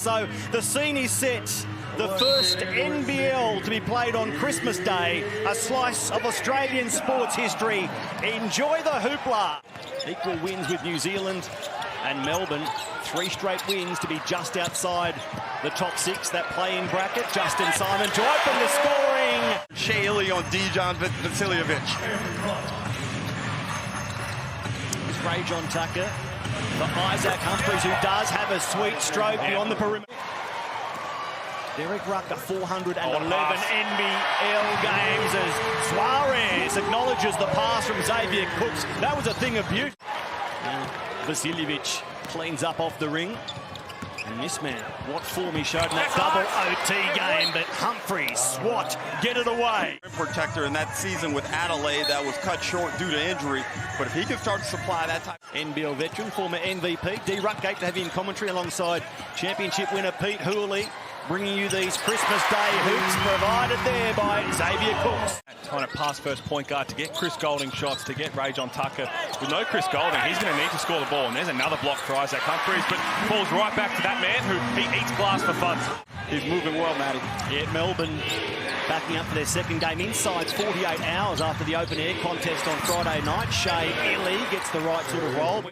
So the scene is set. The first NBL to be played on Christmas Day. A slice of Australian sports history. Enjoy the hoopla. Equal wins with New Zealand and Melbourne. 3 straight wins to be just outside the top 6. That play-in bracket. Justin Simon to open the scoring. Shaylee on Dejan Vasiljevic. It's Ray-John Tucker for Isaac Humphries, who does have a sweet stroke beyond the perimeter. Derek Rucker, 411 NBL games as Suarez acknowledges the pass from Xavier Cooks. That was a thing of beauty. Vasiljevic cleans up off the ring. And this man, what form he showed in that double OT game, but Humphries, swat, get it away. Protector in that season with Adelaide that was cut short due to injury. But if he can start to supply that type. NBL veteran, former MVP, D. Ruckgate to have you in commentary alongside championship winner Pete Hooley, bringing you these Christmas Day hoops provided there by Xavier Cooks. Trying to pass first point guard to get Chris Goulding shots, to get Ray-John Tucker. With no Chris Goulding, he's going to need to score the ball. And there's another block for Isaac Humphries, but falls right back to that man who he eats glass for fun. He's moving well, Matty. Yeah, Melbourne backing up for their second game inside 48 hours after the open-air contest on Friday night. Shea Ely gets the right sort of role.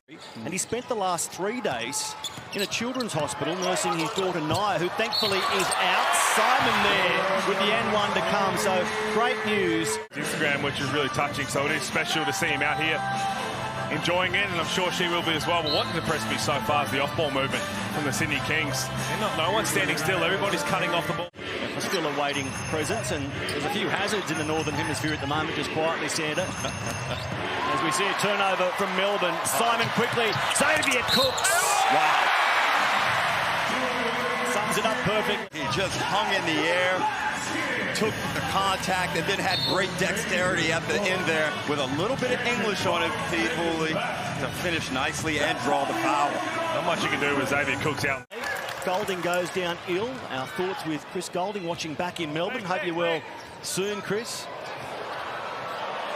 And he spent the last 3 days in a children's hospital nursing his daughter Naya, who thankfully is out. Simon there with the N1 to come, so great news. Instagram, which is really touching, so it is special to see him out here enjoying it, and I'm sure she will be as well. But what impressed me so far is the off-ball movement from the Sydney Kings. No one's standing still, everybody's cutting off the ball. We're still awaiting presence, and there's a few hazards in the Northern Hemisphere at the moment, just quietly, Santa. As we see a turnover from Melbourne. Simon quickly, Xavier Cooks. Wow. Sums it up perfect. He just hung in the air, took the contact, and then had great dexterity at the end there with a little bit of English on it, Pete Hooley, to finish nicely and draw the foul. Not much you can do with Xavier Cooks out. Goulding goes down ill. Our thoughts with Chris Goulding watching back in Melbourne. Hope you're well soon, Chris.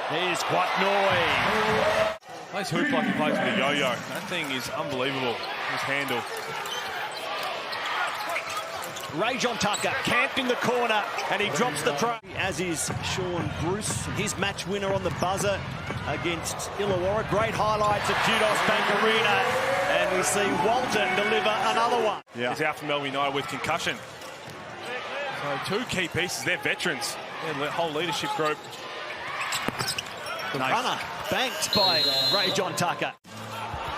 Here's Quatnoy. Plays hoop like he plays with a yo-yo. That thing is unbelievable, his handle. Ray-John Tucker camped in the corner and he drops the try. As is Sean Bruce, his match winner on the buzzer against Illawarra. Great highlights at Kudos Bank Arena. And we see Walton deliver another one. Yeah. He's out from Melbourne United with concussion. So 2 key pieces, they're veterans. Their whole leadership group. The runner banked by Ray-John Tucker.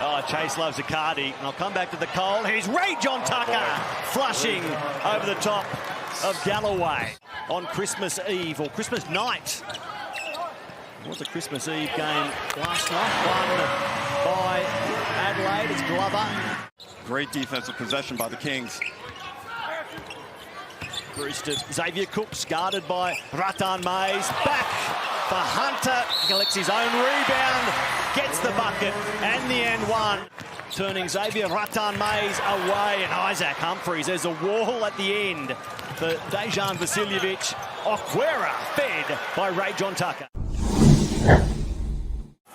Oh, Chase loves Icardi. And I'll come back to the Cole. Here's Ray-John Tucker flushing over the top of Galloway on Christmas Eve or Christmas night. It was a Christmas Eve game last night, won by Adelaide. It's Glover. Great defensive possession by the Kings. Bruce to Xavier Cooks, guarded by Ratan Mays. Back for Hunter. Collects his own rebound, gets the bucket, and the N1. Turning Xavier Ratan Mays away, and Isaac Humphries. There's a wall at the end for Dejan Vasiljevic. Okwera fed by Ray-John Tucker.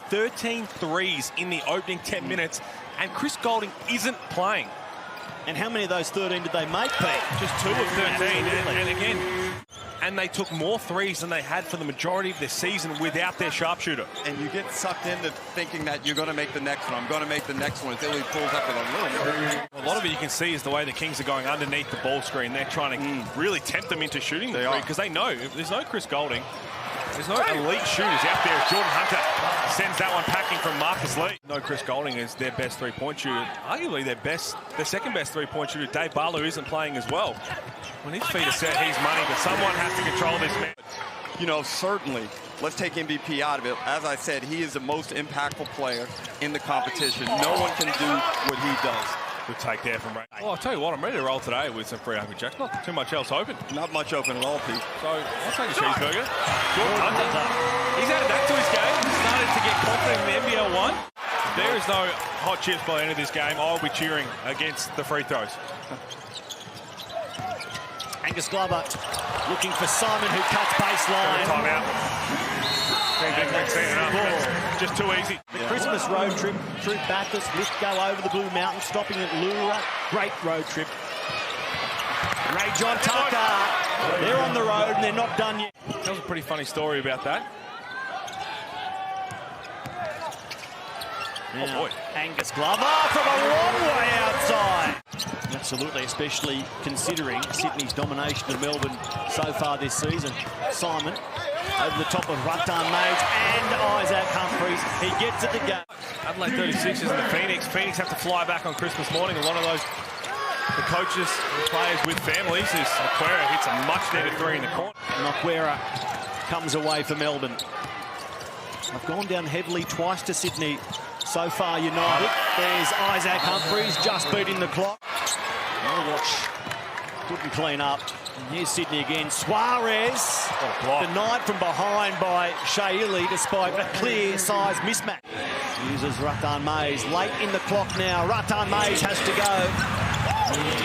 13 threes in the opening 10 minutes, and Chris Goulding isn't playing. And how many of those 13 did they make, Pete? Just 2 of 13, and again, and they took more threes than they had for the majority of their season without their sharpshooter. And you get sucked into thinking that you're going to make the next one. I'm going to make the next one until he pulls up with a little. A lot of it you can see is the way the Kings are going underneath the ball screen. They're trying to really tempt them into shooting the three, because they know if there's no Chris Goulding, there's no elite shooters out there. Jordan Hunter sends that one packing from Marcus Lee. No, Chris Goulding is their best three-point shooter. Arguably their second best three-point shooter. Dave Barlow isn't playing as well. When his feet are set, he's money, but someone has to control this man. You know, certainly, let's take MVP out of it. As I said, he is the most impactful player in the competition. No one can do what he does. Good take there from Ray. Oh, I'll tell you what, I'm ready to roll today with some free Happy Jacks. Not too much else open. Not much open at all, Pete. So I'll take a cheeseburger. Jordan Hunter. He's added that to his game. Started to get confident in the NBL 1. There is no hot chips by the end of this game. I'll be cheering against the free throws. Angus Glover looking for Simon, who cuts baseline. Timeout. Just too easy. The Christmas road trip through Bathurst, Lithgow over the Blue Mountains, stopping at Lura. Great road trip. Ray John Tucker, they're on the road and they're not done yet. That was a pretty funny story about that. Now, oh boy. Angus Glover from a long way outside. Absolutely, especially considering Sydney's domination of Melbourne so far this season. Simon over the top of Rattan Mays and Isaac Humphries. He gets it to go. Adelaide 36 is in the Phoenix. Phoenix have to fly back on Christmas morning, and one of those, the coaches and players with families, is Aquera hits a much-needed three in the corner. And Aquera comes away for Melbourne. I've gone down heavily twice to Sydney so far, United. There's Isaac Humphries just beating the clock. Watch couldn't clean up. And here's Sydney again. Suarez denied from behind by Shaili despite a clear size mismatch. Uses Rattan Mays late in the clock now. Rattan Mays has to go.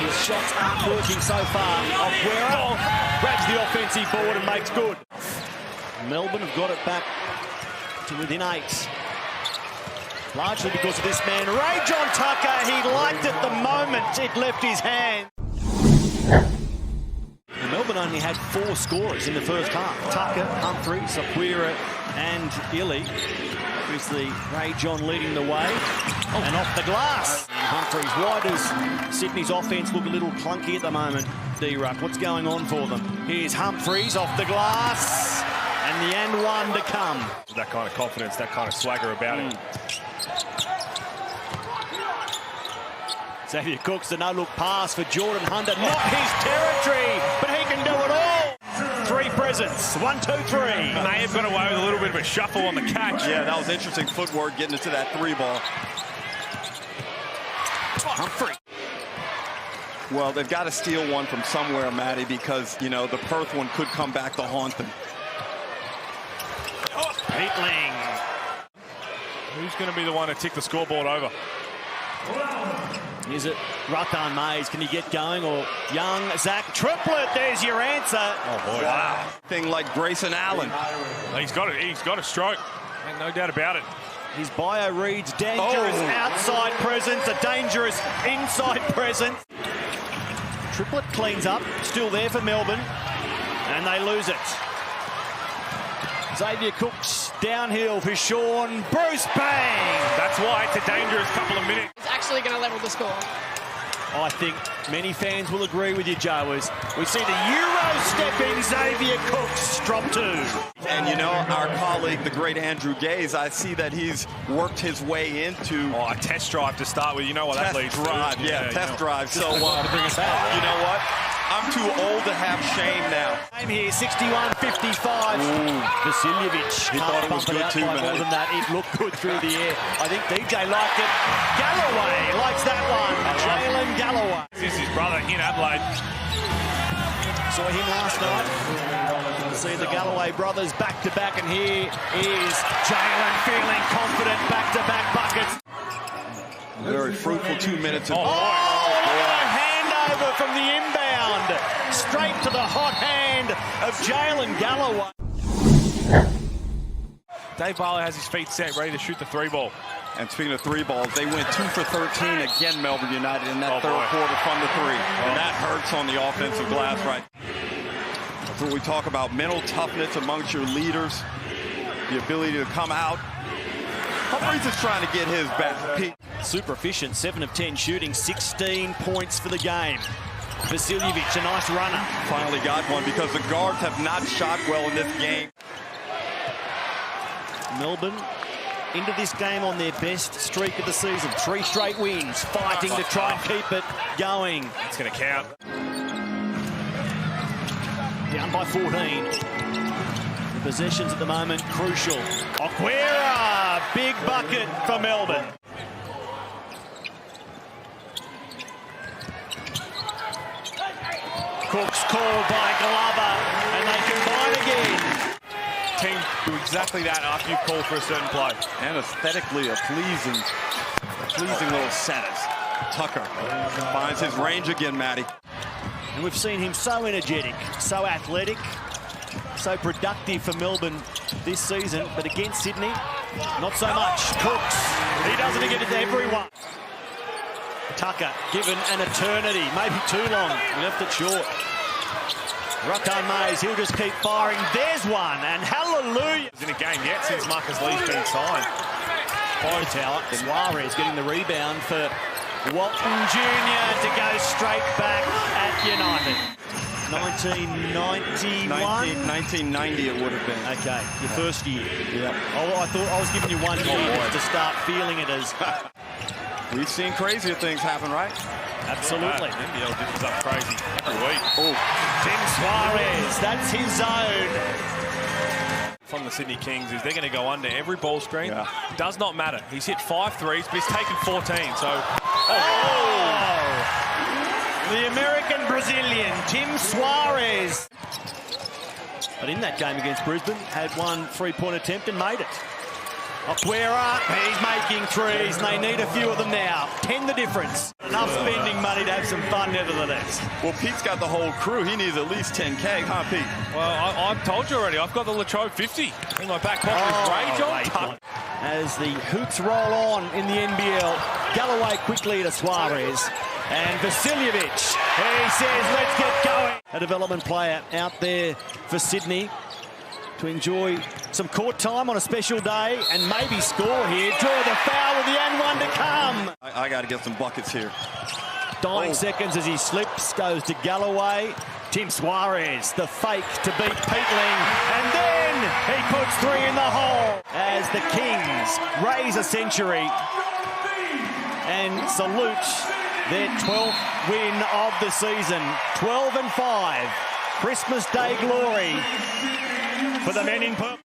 His shots aren't working so far. Aquera grabs the offensive board and makes good. Melbourne have got it back to within 8. Largely because of this man, Ray John Tucker. He liked it the moment it left his hand. Melbourne only had 4 scorers in the first half. Tucker, Humphries, Aquera and Illy. Obviously, Ray John leading the way. And off the glass. Humphries, why does Sydney's offence look a little clunky at the moment, D-Ruck? What's going on for them? Here's Humphries off the glass. And the and one to come. That kind of confidence, that kind of swagger about him. Xavier Cooks, the no-look pass for Jordan Hunter. Not his territory, but he can do it all. 3 presents. 1, 2, 3. May have got away with a little bit of a shuffle on the catch. Yeah, that was interesting footwork getting into that 3 ball. Humphrey. Well, they've got to steal one from somewhere, Matty, because, you know, the Perth one could come back to haunt them. Heatling. Who's going to be the one to tick the scoreboard over? Is it Rattan Mays? Can he get going? Or young Zach Triplet? There's your answer. Oh, boy. Wow. Thing like Grayson Allen. He's got it. He's got a stroke. Ain't no doubt about it. His bio reads dangerous outside presence, a dangerous inside presence. Triplet cleans up. Still there for Melbourne. And they lose it. Xavier Cooks downhill for Sean. Bruce bang! That's why it's a dangerous couple of minutes. It's actually going to level the score. I think many fans will agree with you, Joe, as we see the Euro-stepping Xavier Cooks drop 2. And, you know, our colleague, the great Andrew Gaze, I see that he's worked his way into... Oh, a test drive to start with. You know what that leads to. Test drive, yeah, test drive. So, to bring us back. You know what? I'm too old to have shame now. Game here, 61-55. Vasiljevic. He thought it was good too, man. More than that, it looked good through the air. I think DJ liked it. Galloway likes that one. Jalen Galloway. This is his brother in Adelaide. Saw him last night. You can see the Galloway brothers back-to-back, and here is Jalen feeling confident, back-to-back buckets. Very fruitful 2 minutes. Of Over from the inbound, straight to the hot hand of Jalen Galloway. Dave Barlow has his feet set, ready to shoot the 3 ball. And speaking of 3 balls, they went 2 for 13 again, Melbourne United, in that third quarter from the 3. And that hurts on the offensive glass, right? That's what we talk about, mental toughness amongst your leaders, the ability to come out. Humphries is trying to get his back. Pete. Super efficient, 7 of 10 shooting, 16 points for the game. Vasiljevic, a nice runner. Finally got one because the guards have not shot well in this game. Melbourne into this game on their best streak of the season. 3 straight wins, fighting to try and keep it going. It's going to count. Down by 14. The possessions at the moment, crucial. Aquera, big bucket for Melbourne. Cooks called by Glover, and they combine again. Team do exactly that after you call for a certain play. And aesthetically a pleasing little set. Tucker finds his range again, Matty. And we've seen him so energetic, so athletic, so productive for Melbourne this season, but against Sydney, not so much. Cooks, he doesn't get it to everyone. Tucker given an eternity, maybe too long. He left it short. Rocco Mays, he'll just keep firing. There's one, and hallelujah. He's in a game yet since Marcus Lee's been signed. By Tower, Suarez getting the rebound for Walton Jr. to go straight back at United. 1991? 1990 it would have been. Okay, your first year. Yeah. Oh, I thought I was giving you 1 year to start feeling it as... We've seen crazier things happen, right? Absolutely. NBL differs up crazy every week. Oh, Tim Suarez, that's his zone. From the Sydney Kings is they're going to go under every ball screen. Yeah. Does not matter. He's hit 5 threes, but he's taken 14. So, The American-Brazilian, Tim Suarez. But in that game against Brisbane, had one three-point attempt and made it. Aquera, he's making threes, and they need a few of them now. 10 the difference. Enough spending money to have some fun, nevertheless. well, Pete's got the whole crew. He needs at least 10K, huh, Pete? well, I've told you already. I've got the Latrobe 50 in my back pocket. Ray John Tucker. As the hoops roll on in the NBL, Galloway quickly to Suarez. And Vasiljevic, he says, let's get going. A development player out there for Sydney to enjoy some court time on a special day and maybe score here. Draw the foul with the and one to come. I got to get some buckets here. Dying seconds as he slips, goes to Galloway. Tim Suarez, the fake to beat Peatling, and then he puts 3 in the hole as the Kings raise a century and salute their 12th win of the season. 12-5, Christmas Day glory for the men in purple.